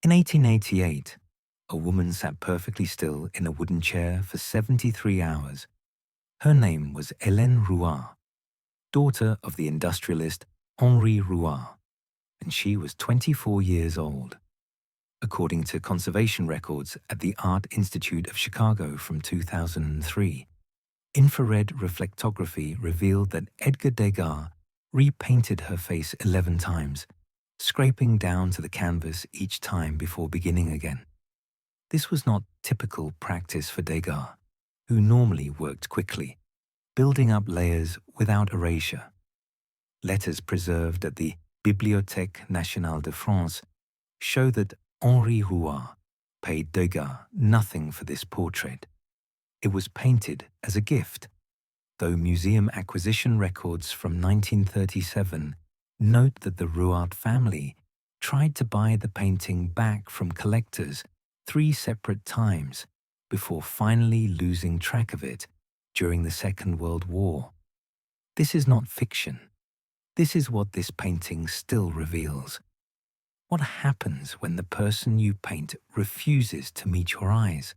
In 1888, a woman sat perfectly still in a wooden chair for 73 hours. Her name was Hélène Rouart, daughter of the industrialist Henri Rouart, and she was 24 years old. According to conservation records at the Art Institute of Chicago from 2003, infrared reflectography revealed that Edgar Degas repainted her face 11 times, scraping down to the canvas each time before beginning again. This was not typical practice for Degas, who normally worked quickly, building up layers without erasure. Letters preserved at the Bibliothèque Nationale de France show that Henri Rouart paid Degas nothing for this portrait. It was painted as a gift, though museum acquisition records from 1937 note that the Rouart family tried to buy the painting back from collectors 3 separate times before finally losing track of it during the Second World War. This is not fiction. This is what this painting still reveals. What happens when the person you paint refuses to meet your eyes?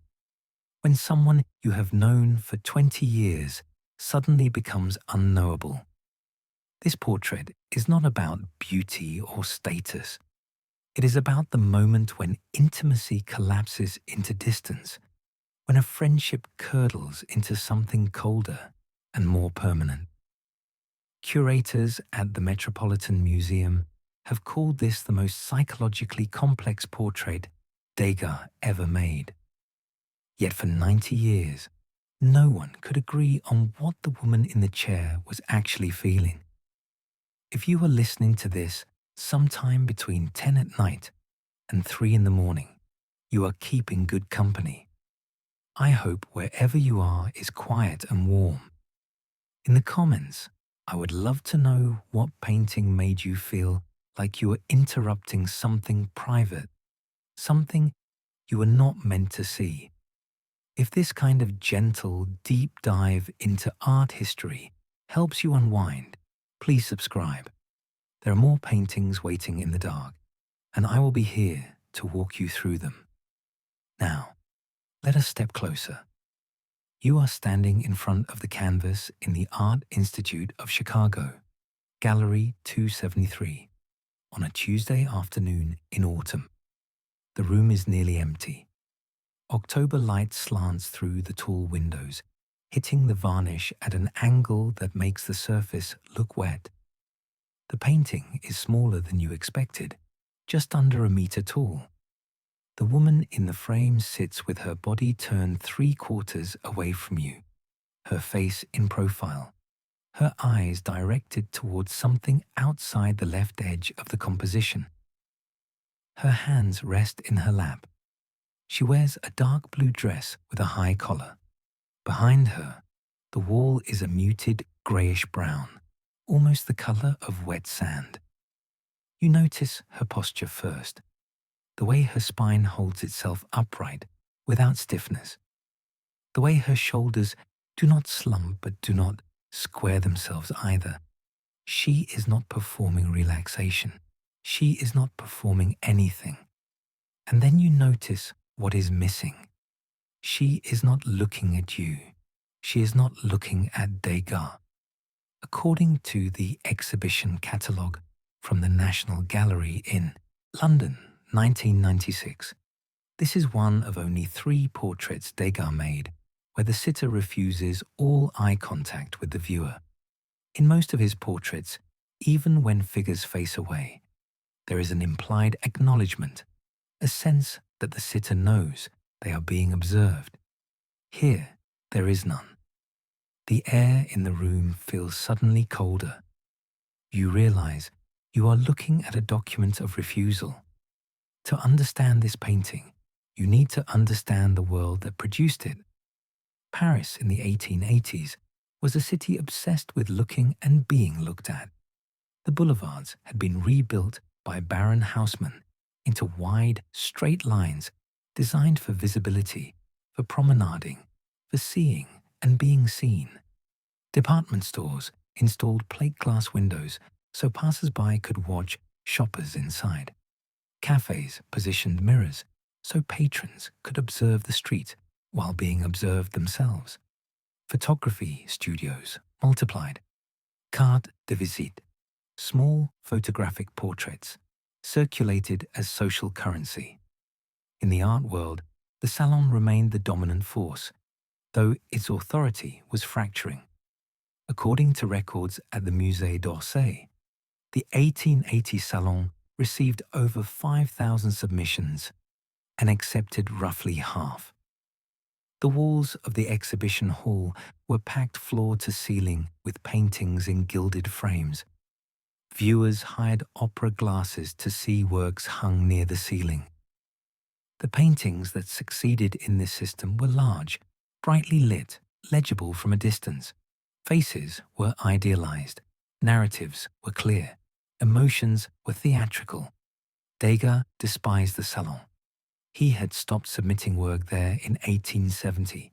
When someone you have known for 20 years suddenly becomes unknowable? This portrait is not about beauty or status. It is about the moment when intimacy collapses into distance, when a friendship curdles into something colder and more permanent. Curators at the Metropolitan Museum have called this the most psychologically complex portrait Degas ever made. Yet for 90 years, no one could agree on what the woman in the chair was actually feeling. If you are listening to this sometime between 10 at night and 3 in the morning, you are keeping good company. I hope wherever you are is quiet and warm. In the comments, I would love to know what painting made you feel like you were interrupting something private, something you were not meant to see. If this kind of gentle, deep dive into art history helps you unwind, please subscribe. There are more paintings waiting in the dark, and I will be here to walk you through them. Now, let us step closer. You are standing in front of the canvas in the Art Institute of Chicago, Gallery 273. On a Tuesday afternoon in autumn. The room is nearly empty. October light slants through the tall windows, hitting the varnish at an angle that makes the surface look wet. The painting is smaller than you expected, just under 1 meter tall. The woman in the frame sits with her body turned 3/4 away from you, her face in profile, her eyes directed towards something outside the left edge of the composition. Her hands rest in her lap. She wears a dark blue dress with a high collar. Behind her, the wall is a muted grayish-brown, almost the color of wet sand. You notice her posture first, the way her spine holds itself upright without stiffness, the way her shoulders do not slump but do not square themselves either. She is not performing relaxation. She is not performing anything. And then you notice what is missing. She is not looking at you. She is not looking at Degas. According to the exhibition catalogue from the National Gallery in London, 1996, this is one of only 3 portraits Degas made where the sitter refuses all eye contact with the viewer. In most of his portraits, even when figures face away, there is an implied acknowledgement, a sense that the sitter knows they are being observed. Here, there is none. The air in the room feels suddenly colder. You realize you are looking at a document of refusal. To understand this painting, you need to understand the world that produced it. Paris in the 1880s was a city obsessed with looking and being looked at. The boulevards had been rebuilt by Baron Haussmann into wide, straight lines designed for visibility, for promenading, for seeing and being seen. Department stores installed plate glass windows so passers-by could watch shoppers inside. Cafes positioned mirrors so patrons could observe the street while being observed themselves. Photography studios multiplied. Carte de visite, small photographic portraits, circulated as social currency. In the art world, the salon remained the dominant force, though its authority was fracturing. According to records at the Musée d'Orsay, the 1880 salon received over 5,000 submissions and accepted roughly half. The walls of the exhibition hall were packed floor to ceiling with paintings in gilded frames. Viewers hired opera glasses to see works hung near the ceiling. The paintings that succeeded in this system were large, brightly lit, legible from a distance. Faces were idealized, narratives were clear, emotions were theatrical. Degas despised the salon. He had stopped submitting work there in 1870,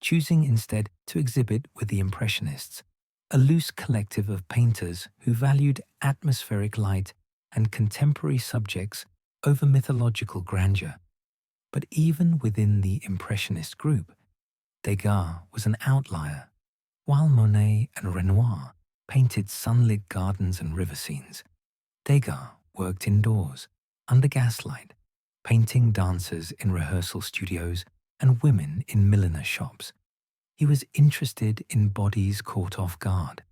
choosing instead to exhibit with the Impressionists, a loose collective of painters who valued atmospheric light and contemporary subjects over mythological grandeur. But even within the Impressionist group, Degas was an outlier. While Monet and Renoir painted sunlit gardens and river scenes, Degas worked indoors, under gaslight, painting dancers in rehearsal studios and women in milliner shops. He was interested in bodies caught off guard,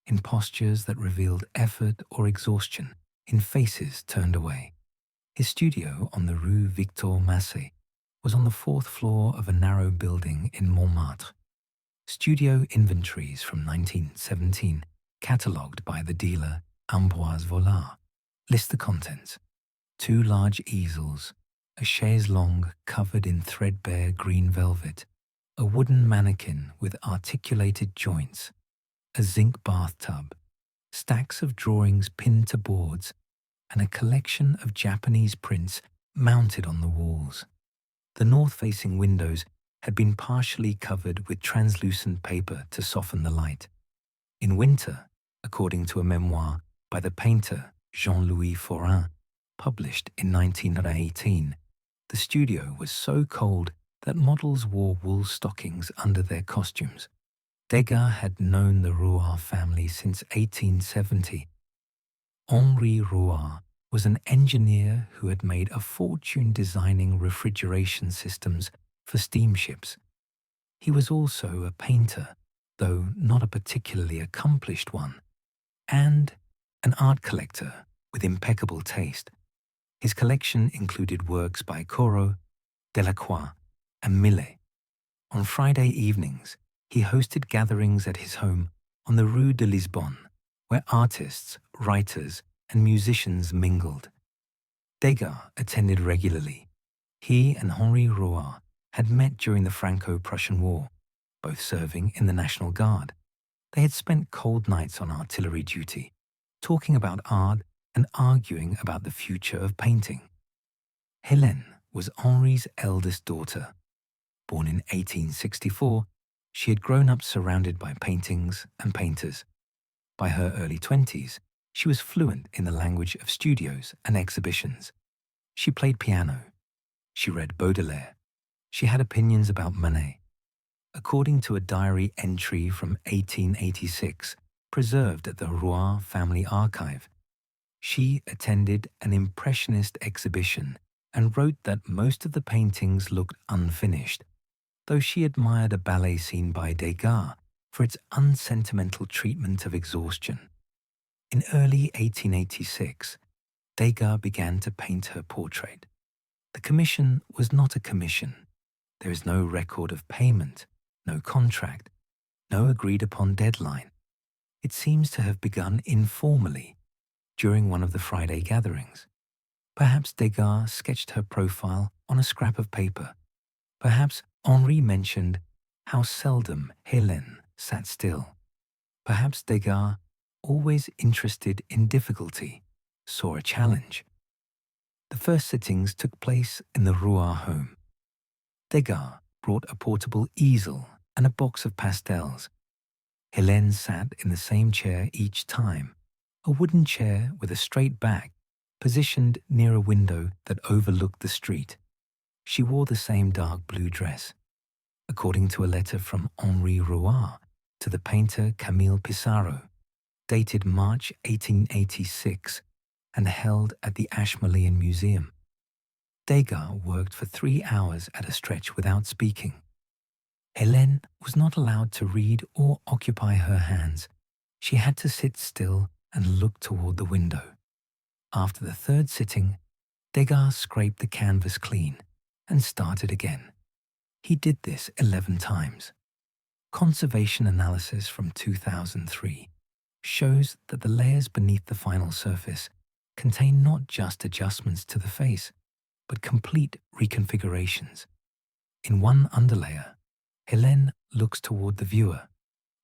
in postures that revealed effort or exhaustion, in faces turned away. His studio on the Rue Victor Massé was on the 4th floor of a narrow building in Montmartre. Studio inventories from 1917, catalogued by the dealer Ambroise Vollard, list the contents: 2 large easels, a chaise longue covered in threadbare green velvet, a wooden mannequin with articulated joints, a zinc bathtub, stacks of drawings pinned to boards, and a collection of Japanese prints mounted on the walls. The north-facing windows had been partially covered with translucent paper to soften the light. In winter, according to a memoir by the painter Jean-Louis Forain, published in 1918, the studio was so cold that models wore wool stockings under their costumes. Degas had known the Rouart family since 1870. Henri Rouart was an engineer who had made a fortune designing refrigeration systems for steamships. He was also a painter, though not a particularly accomplished one, and an art collector with impeccable taste. His collection included works by Corot, Delacroix, and Millet. On Friday evenings, he hosted gatherings at his home on the Rue de Lisbonne, where artists, writers, and musicians mingled. Degas attended regularly. He and Henri Rouart had met during the Franco-Prussian War, both serving in the National Guard. They had spent cold nights on artillery duty, talking about art and arguing about the future of painting. Hélène was Henri's eldest daughter. Born in 1864, she had grown up surrounded by paintings and painters. By her early 20s, she was fluent in the language of studios and exhibitions. She played piano. She read Baudelaire. She had opinions about Manet. According to a diary entry from 1886, preserved at the Rouart family archive, she attended an Impressionist exhibition and wrote that most of the paintings looked unfinished, though she admired a ballet scene by Degas for its unsentimental treatment of exhaustion. In early 1886, Degas began to paint her portrait. The commission was not a commission. There is no record of payment, no contract, no agreed-upon deadline. It seems to have begun informally during one of the Friday gatherings. Perhaps Degas sketched her profile on a scrap of paper. Perhaps Henri mentioned how seldom Hélène sat still. Perhaps Degas, always interested in difficulty, saw a challenge. The first sittings took place in the Rouart home. Degas brought a portable easel and a box of pastels. Hélène sat in the same chair each time, a wooden chair with a straight back, positioned near a window that overlooked the street. She wore the same dark blue dress. According to a letter from Henri Rouart to the painter Camille Pissarro, dated March 1886 and held at the Ashmolean Museum, Degas worked for 3 hours at a stretch without speaking. Hélène was not allowed to read or occupy her hands. She had to sit still and look toward the window. After the 3rd sitting, Degas scraped the canvas clean and started again. He did this 11 times. Conservation analysis from 2003 shows that the layers beneath the final surface contain not just adjustments to the face, but complete reconfigurations. In one underlayer, Hélène looks toward the viewer.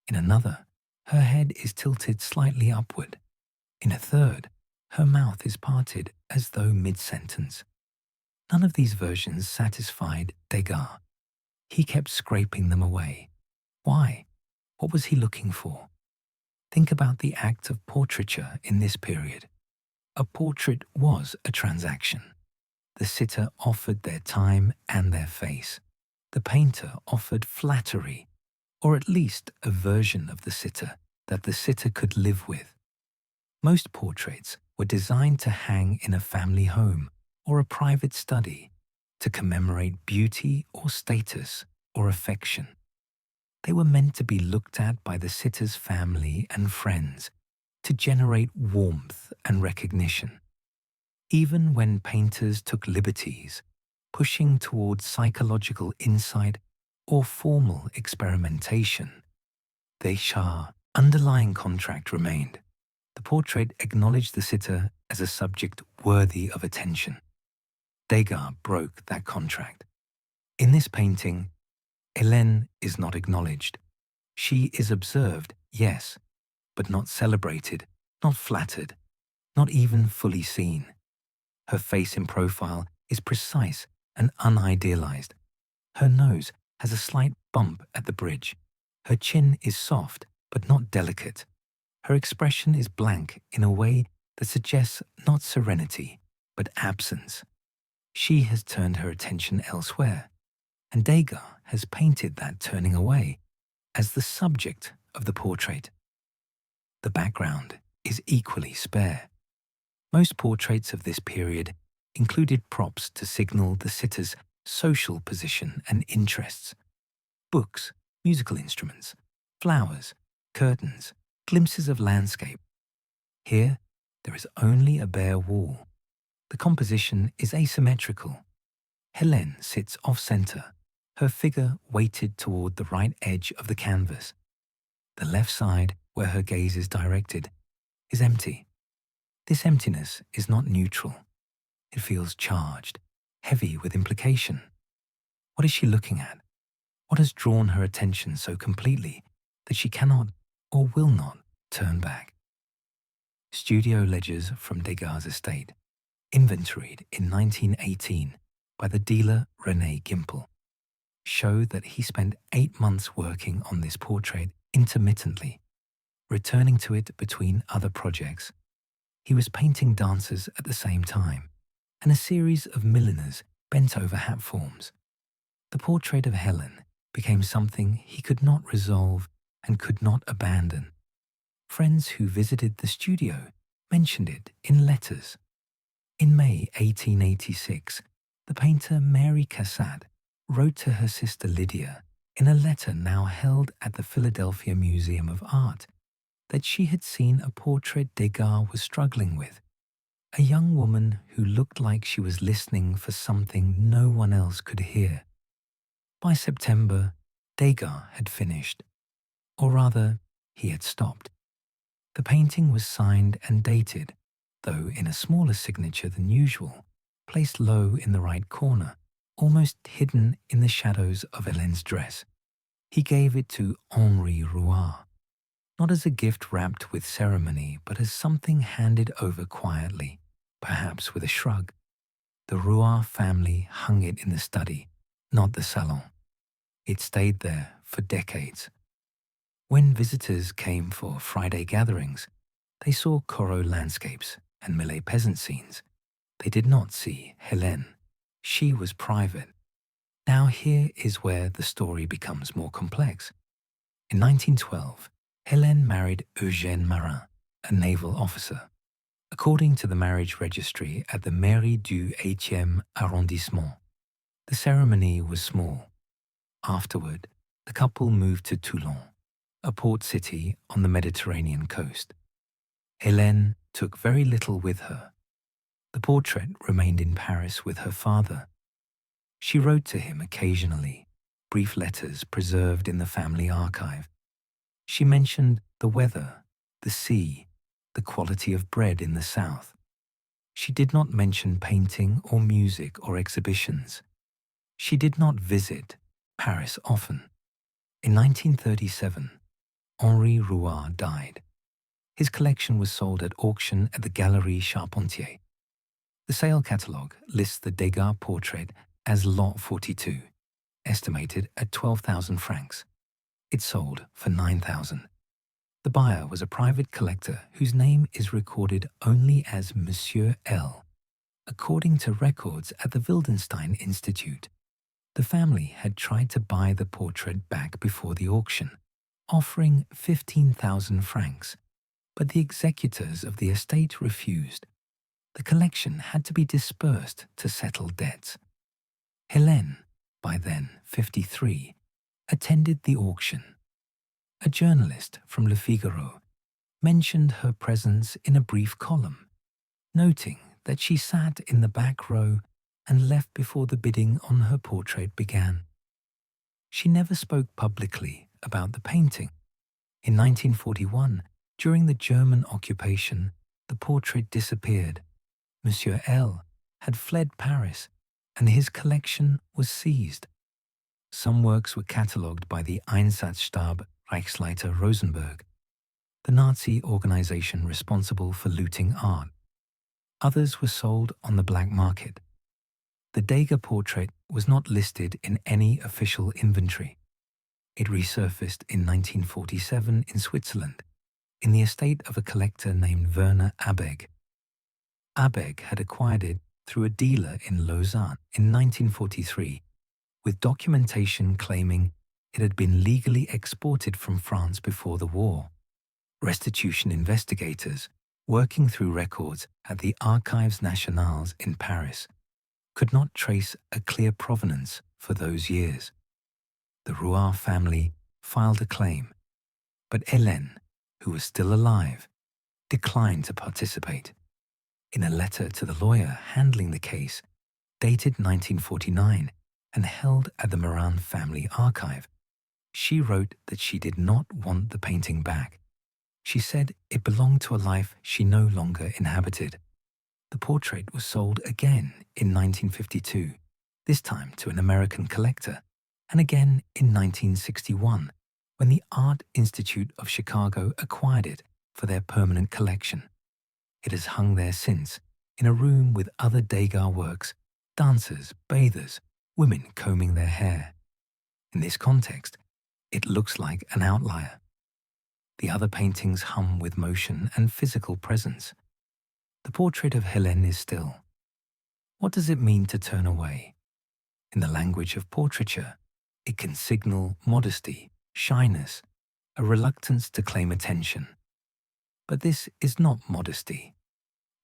In another, her head is tilted slightly upward. In a third, her mouth is parted as though mid-sentence. None of these versions satisfied Degas. He kept scraping them away. Why? What was he looking for? Think about the act of portraiture in this period. A portrait was a transaction. The sitter offered their time and their face. The painter offered flattery, or at least a version of the sitter that the sitter could live with. Most portraits were designed to hang in a family home or a private study, to commemorate beauty or status or affection. They were meant to be looked at by the sitter's family and friends, to generate warmth and recognition. Even when painters took liberties, pushing towards psychological insight or formal experimentation, their underlying contract remained. The portrait acknowledged the sitter as a subject worthy of attention. Degas broke that contract. In this painting, Hélène is not acknowledged. She is observed, yes, but not celebrated, not flattered, not even fully seen. Her face in profile is precise and unidealized. Her nose has a slight bump at the bridge. Her chin is soft but not delicate. Her expression is blank in a way that suggests not serenity, but absence. She has turned her attention elsewhere, and Degas has painted that turning away as the subject of the portrait. The background is equally spare. Most portraits of this period included props to signal the sitter's social position and interests. Books, musical instruments, flowers, curtains, glimpses of landscape. Here, there is only a bare wall. The composition is asymmetrical. Hélène sits off-center, her figure weighted toward the right edge of the canvas. The left side, where her gaze is directed, is empty. This emptiness is not neutral. It feels charged, heavy with implication. What is she looking at? What has drawn her attention so completely that she cannot or will not turn back? Studio ledgers from Degas' estate, inventoried in 1918 by the dealer René Gimpel, show that he spent 8 months working on this portrait intermittently, returning to it between other projects. He was painting dancers at the same time, and a series of milliners bent over hat forms. The portrait of Hélène became something he could not resolve and could not abandon. Friends who visited the studio mentioned it in letters. In May 1886, the painter Mary Cassatt wrote to her sister Lydia in a letter now held at the Philadelphia Museum of Art that she had seen a portrait Degas was struggling with, a young woman who looked like she was listening for something no one else could hear. By September, Degas had finished, or rather, he had stopped. The painting was signed and dated, though in a smaller signature than usual, placed low in the right corner, almost hidden in the shadows of Hélène's dress. He gave it to Henri Rouart, not as a gift wrapped with ceremony, but as something handed over quietly, perhaps with a shrug. The Rouart family hung it in the study, not the salon. It stayed there for decades. When visitors came for Friday gatherings, they saw Corot landscapes and Millet peasant scenes, They did not see Hélène. She was private. Now here is where the story becomes more complex. In 1912, Hélène married Eugène Marin, a naval officer. According to the marriage registry at the Mairie du 8e arrondissement, the ceremony was small. Afterward, the couple moved to Toulon, a port city on the Mediterranean coast. Hélène took very little with her. The portrait remained in Paris with her father. She wrote to him occasionally, brief letters preserved in the family archive. She mentioned the weather, the sea, the quality of bread in the south. She did not mention painting or music or exhibitions. She did not visit Paris often. In 1937, Henri Rouart died. His collection was sold at auction at the Galerie Charpentier. The sale catalogue lists the Degas portrait as Lot 42, estimated at 12,000 francs. It sold for 9,000. The buyer was a private collector whose name is recorded only as Monsieur L. According to records at the Wildenstein Institute, the family had tried to buy the portrait back before the auction, offering 15,000 francs, but the executors of the estate refused. The collection had to be dispersed to settle debts. Hélène, by then 53, attended the auction. A journalist from Le Figaro mentioned her presence in a brief column, noting that she sat in the back row and left before the bidding on her portrait began. She never spoke publicly about the painting. In 1941, during the German occupation, the portrait disappeared. Monsieur L. had fled Paris, and his collection was seized. Some works were catalogued by the Einsatzstab Reichsleiter Rosenberg, the Nazi organization responsible for looting art. Others were sold on the black market. The Degas portrait was not listed in any official inventory. It resurfaced in 1947 in Switzerland, in the estate of a collector named Werner Abegg. Abegg had acquired it through a dealer in Lausanne in 1943, with documentation claiming it had been legally exported from France before the war. Restitution investigators, working through records at the Archives Nationales in Paris, could not trace a clear provenance for those years. The Rouart family filed a claim, but Hélène, who was still alive, declined to participate. In a letter to the lawyer handling the case, dated 1949 and held at the Marin family archive, she wrote that she did not want the painting back. She said it belonged to a life she no longer inhabited. The portrait was sold again in 1952, this time to an American collector, and again in 1961, when the Art Institute of Chicago acquired it for their permanent collection. It has hung there since, in a room with other Degas works, dancers, bathers, women combing their hair. In this context, it looks like an outlier. The other paintings hum with motion and physical presence. The portrait of Hélène is still. What does it mean to turn away? In the language of portraiture, it can signal modesty, shyness, a reluctance to claim attention. But this is not modesty.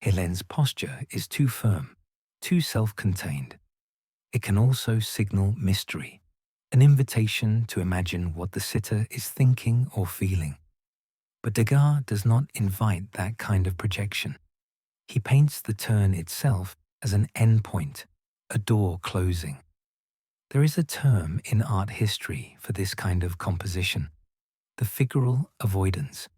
Hélène's posture is too firm, too self-contained. It can also signal mystery, an invitation to imagine what the sitter is thinking or feeling. But Degas does not invite that kind of projection. He paints the turn itself as an endpoint, a door closing. There is a term in art history for this kind of composition, the figural avoidance.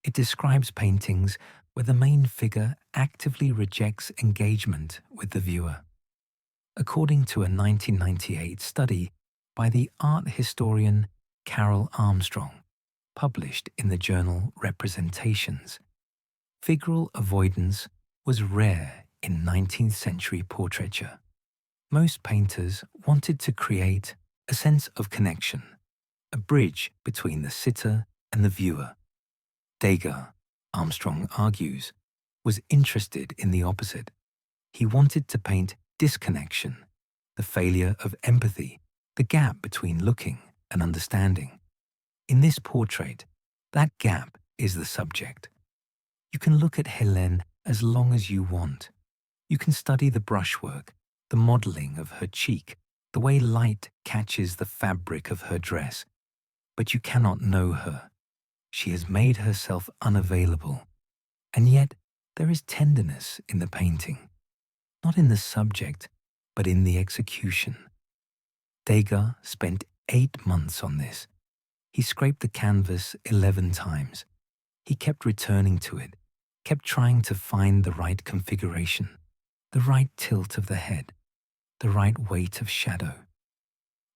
It describes paintings where the main figure actively rejects engagement with the viewer. According to a 1998 study by the art historian Carol Armstrong, published in the journal Representations, figural avoidance was rare in 19th century portraiture. Most painters wanted to create a sense of connection, a bridge between the sitter and the viewer. Degas, Armstrong argues, was interested in the opposite. He wanted to paint disconnection, the failure of empathy, the gap between looking and understanding. In this portrait, that gap is the subject. You can look at Hélène as long as you want. You can study the brushwork, the modeling of her cheek, the way light catches the fabric of her dress. But you cannot know her. She has made herself unavailable. And yet, there is tenderness in the painting. Not in the subject, but in the execution. Degas spent 8 months on this. He scraped the canvas 11 times. He kept returning to it, kept trying to find the right configuration, the right tilt of the head, the right weight of shadow.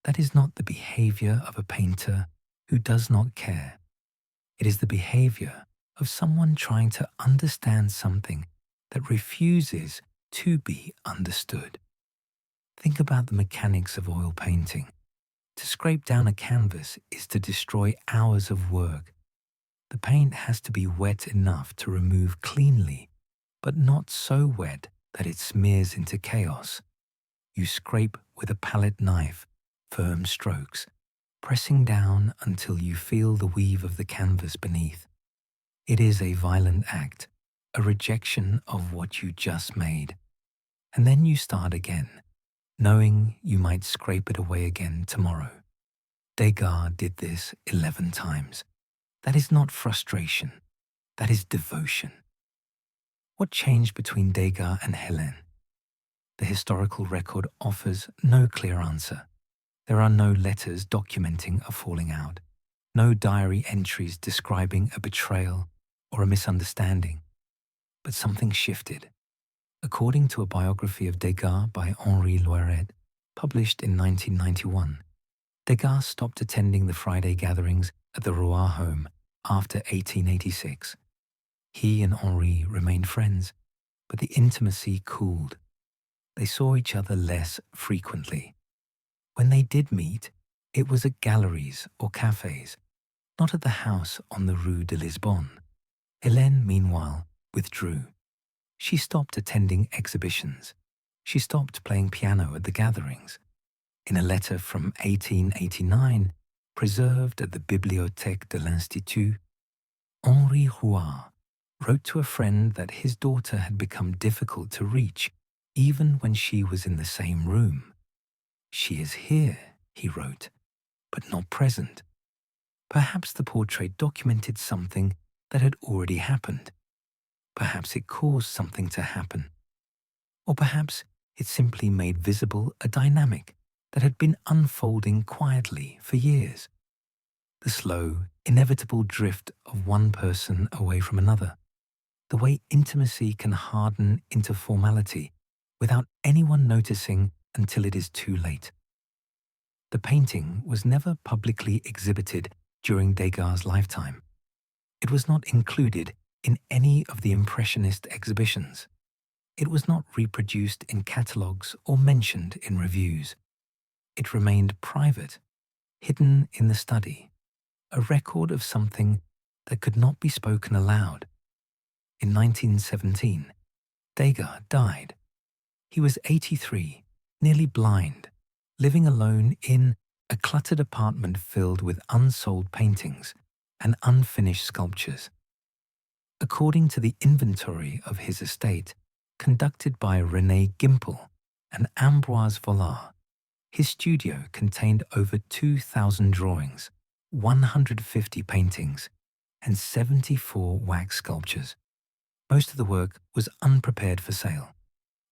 That is not the behavior of a painter who does not care. It is the behavior of someone trying to understand something that refuses to be understood. Think about the mechanics of oil painting. To scrape down a canvas is to destroy hours of work. The paint has to be wet enough to remove cleanly, but not so wet that it smears into chaos. You scrape with a palette knife, firm strokes, pressing down until you feel the weave of the canvas beneath. It is a violent act, a rejection of what you just made. And then you start again, knowing you might scrape it away again tomorrow. Degas did this 11 times. That is not frustration. That is devotion. What changed between Degas and Hélène? The historical record offers no clear answer. There are no letters documenting a falling out, no diary entries describing a betrayal or a misunderstanding. But something shifted. According to a biography of Degas by Henri Rouart, published in 1991, Degas stopped attending the Friday gatherings at the Rouart home after 1886. He and Henri remained friends, but the intimacy cooled. They saw each other less frequently. When they did meet, it was at galleries or cafes, not at the house on the Rue de Lisbonne. Hélène, meanwhile, withdrew. She stopped attending exhibitions. She stopped playing piano at the gatherings. In a letter from 1889, preserved at the Bibliothèque de l'Institut, Henri Rouart wrote to a friend that his daughter had become difficult to reach even when she was in the same room. "She is here," he wrote, "but not present." Perhaps the portrait documented something that had already happened. Perhaps it caused something to happen. Or perhaps it simply made visible a dynamic that had been unfolding quietly for years. The slow, inevitable drift of one person away from another. The way intimacy can harden into formality without anyone noticing until it is too late. The painting was never publicly exhibited during Degas' lifetime. It was not included in any of the Impressionist exhibitions. It was not reproduced in catalogues or mentioned in reviews. It remained private, hidden in the study, a record of something that could not be spoken aloud. In 1917, Degas died. He was 83, nearly blind, living alone in a cluttered apartment filled with unsold paintings and unfinished sculptures. According to the inventory of his estate, conducted by René Gimpel and Ambroise Vollard, his studio contained over 2,000 drawings, 150 paintings, and 74 wax sculptures. Most of the work was unprepared for sale.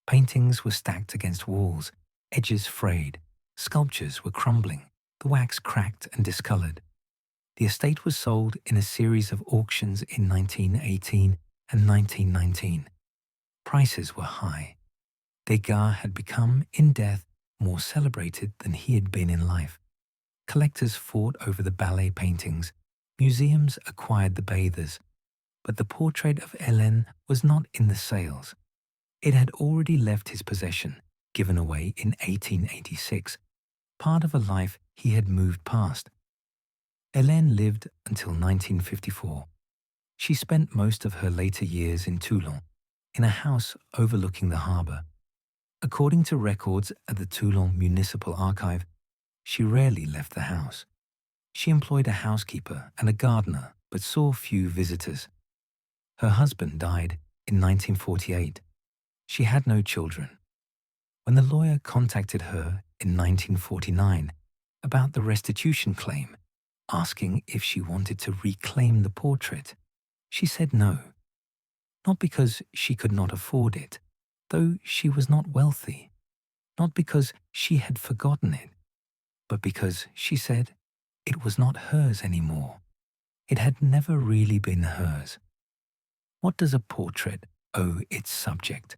Paintings were stacked against walls, edges frayed, sculptures were crumbling, the wax cracked and discolored. The estate was sold in a series of auctions in 1918 and 1919. Prices were high. Degas had become, in death, more celebrated than he had been in life. Collectors fought over the ballet paintings, museums acquired the bathers, but the portrait of Hélène was not in the sales. It had already left his possession, given away in 1886, part of a life he had moved past. Hélène lived until 1954. She spent most of her later years in Toulon, in a house overlooking the harbour. According to records at the Toulon Municipal Archive, she rarely left the house. She employed a housekeeper and a gardener, but saw few visitors. Her husband died in 1948. She had no children. When the lawyer contacted her in 1949 about the restitution claim, asking if she wanted to reclaim the portrait, she said no. Not because she could not afford it, though she was not wealthy. Not because she had forgotten it, but because, she said, it was not hers anymore. It had never really been hers. What does a portrait owe its subject?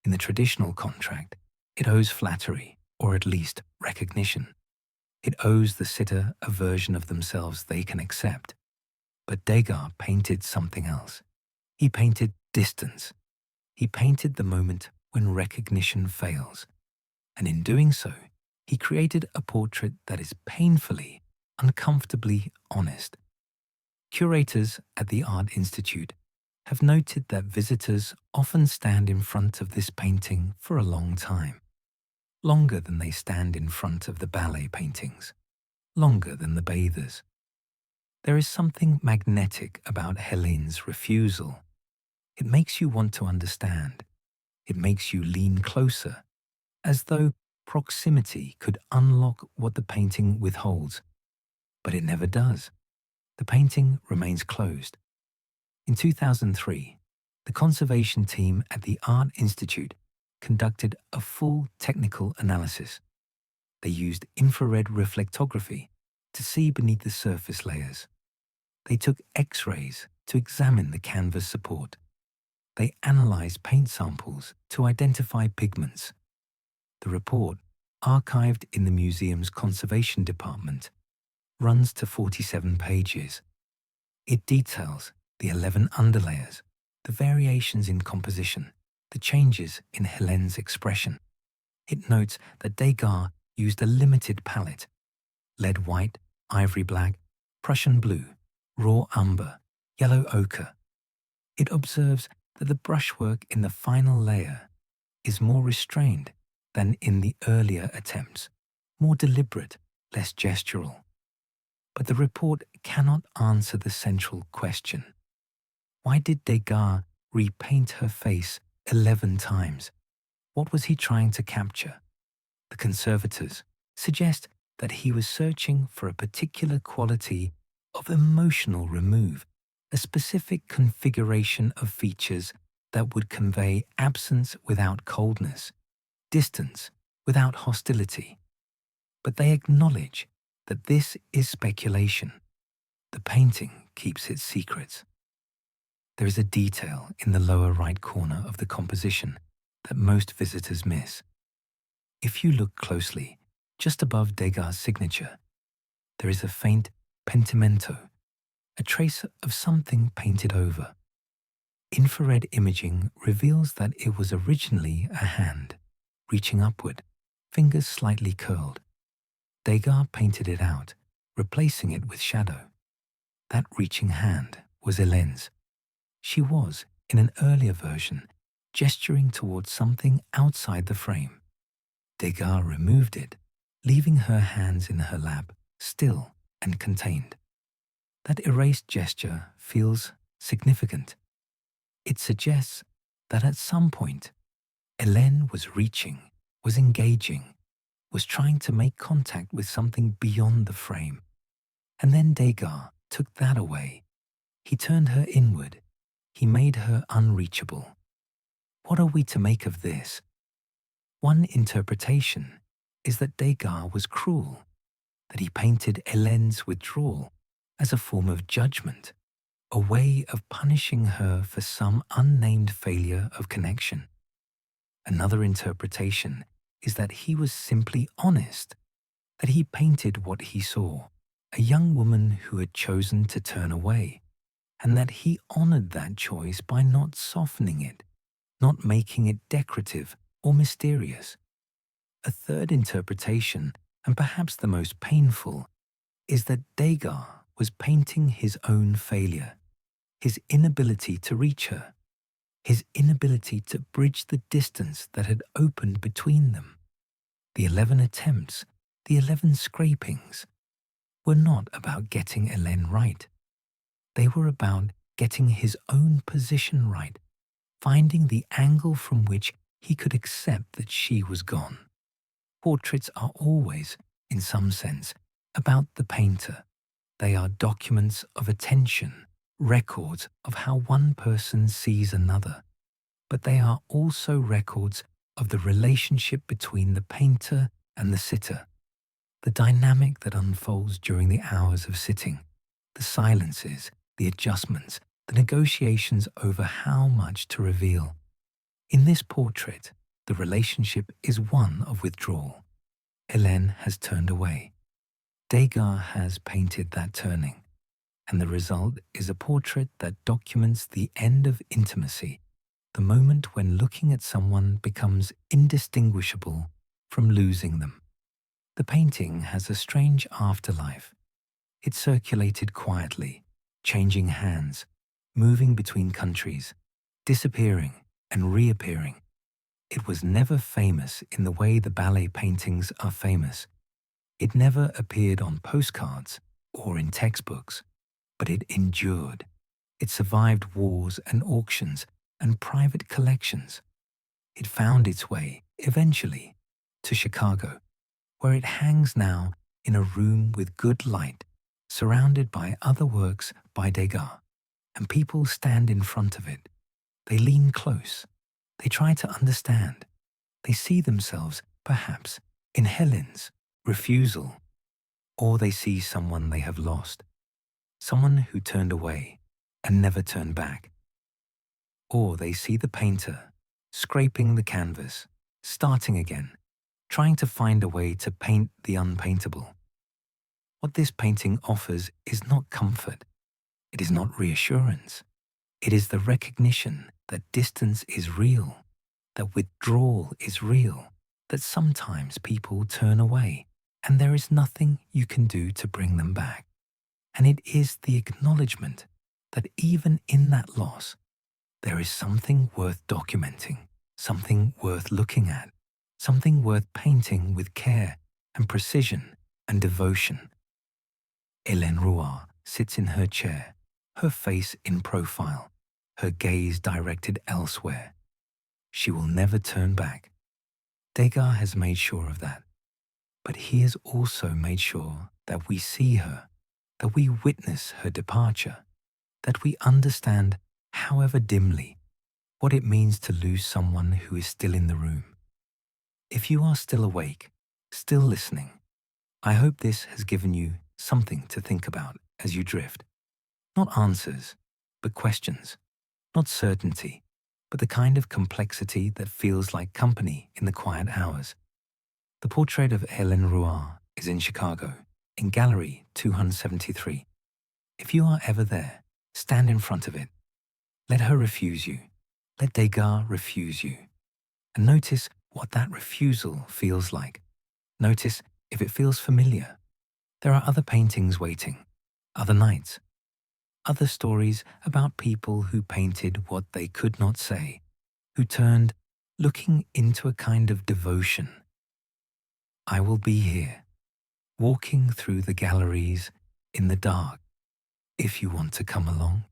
In the traditional contract, it owes flattery, or at least recognition. It owes the sitter a version of themselves they can accept. But Degas painted something else. He painted distance. He painted the moment when recognition fails. And in doing so, he created a portrait that is painfully, uncomfortably honest. Curators at the Art Institute have noted that visitors often stand in front of this painting for a long time, longer than they stand in front of the ballet paintings, longer than the bathers. There is something magnetic about Hélène's refusal. It makes you want to understand. It makes you lean closer, as though proximity could unlock what the painting withholds. But it never does. The painting remains closed. In 2003, the conservation team at the Art Institute conducted a full technical analysis. They used infrared reflectography to see beneath the surface layers. They took X-rays to examine the canvas support. They analyzed paint samples to identify pigments. The report, archived in the museum's conservation department, runs to 47 pages. It details the 11 underlayers, the variations in composition, the changes in Hélène's expression. It notes that Degas used a limited palette: lead white, ivory black, Prussian blue, raw umber, yellow ochre. It observes that the brushwork in the final layer is more restrained than in the earlier attempts, more deliberate, less gestural. But the report cannot answer the central question. Why did Degas repaint her face 11 times? What was he trying to capture? The conservators suggest that he was searching for a particular quality of emotional remove, a specific configuration of features that would convey absence without coldness, distance without hostility. But they acknowledge that this is speculation. The painting keeps its secrets. There is a detail in the lower right corner of the composition that most visitors miss. If you look closely, just above Degas' signature, there is a faint pentimento, a trace of something painted over. Infrared imaging reveals that it was originally a hand, reaching upward, fingers slightly curled. Degas painted it out, replacing it with shadow. That reaching hand was Hélène's. She was, in an earlier version, gesturing towards something outside the frame. Degas removed it, leaving her hands in her lap, still and contained. That erased gesture feels significant. It suggests that at some point, Hélène was reaching, was engaging, was trying to make contact with something beyond the frame. And then Degas took that away. He turned her inward. He made her unreachable. What are we to make of this? One interpretation is that Degas was cruel, that he painted Hélène's withdrawal as a form of judgment, a way of punishing her for some unnamed failure of connection. Another interpretation is that he was simply honest, that he painted what he saw, a young woman who had chosen to turn away, and that he honored that choice by not softening it, not making it decorative or mysterious. A third interpretation, and perhaps the most painful, is that Degas was painting his own failure, his inability to reach her. his inability to bridge the distance that had opened between them. The 11 attempts, the 11 scrapings, were not about getting Hélène right. They were about getting his own position right, finding the angle from which he could accept that she was gone. Portraits are always, in some sense, about the painter. They are documents of attention, records of how one person sees another, but they are also records of the relationship between the painter and the sitter, the dynamic that unfolds during the hours of sitting, the silences, the adjustments, the negotiations over how much to reveal. In this portrait, the relationship is one of withdrawal. Hélène has turned away. Degas has painted that turning, and the result is a portrait that documents the end of intimacy, the moment when looking at someone becomes indistinguishable from losing them. The painting has a strange afterlife. It circulated quietly, changing hands, moving between countries, disappearing and reappearing. It was never famous in the way the ballet paintings are famous. It never appeared on postcards or in textbooks, but it endured. It survived wars and auctions and private collections. It found its way, eventually, to Chicago, where it hangs now in a room with good light, surrounded by other works by Degas, and people stand in front of it. They lean close. They try to understand. They see themselves, perhaps, in Hélène's refusal, or they see someone they have lost, someone who turned away and never turned back. Or they see the painter scraping the canvas, starting again, trying to find a way to paint the unpaintable. What this painting offers is not comfort. It is not reassurance. It is the recognition that distance is real, that withdrawal is real, that sometimes people turn away, and there is nothing you can do to bring them back. And it is the acknowledgement that even in that loss, there is something worth documenting, something worth looking at, something worth painting with care and precision and devotion. Hélène Rouart sits in her chair, her face in profile, her gaze directed elsewhere. She will never turn back. Degas has made sure of that. But he has also made sure that we see her, that we witness her departure, that we understand, however dimly, what it means to lose someone who is still in the room. If you are still awake, still listening, I hope this has given you something to think about as you drift. Not answers, but questions. Not certainty, but the kind of complexity that feels like company in the quiet hours. The portrait of Hélène Rouart is in Chicago, in Gallery 273. If you are ever there, stand in front of it. Let her refuse you. Let Degas refuse you. And notice what that refusal feels like. Notice if it feels familiar. There are other paintings waiting, other nights, other stories about people who painted what they could not say, who turned, looking into a kind of devotion. I will be here, walking through the galleries in the dark, if you want to come along.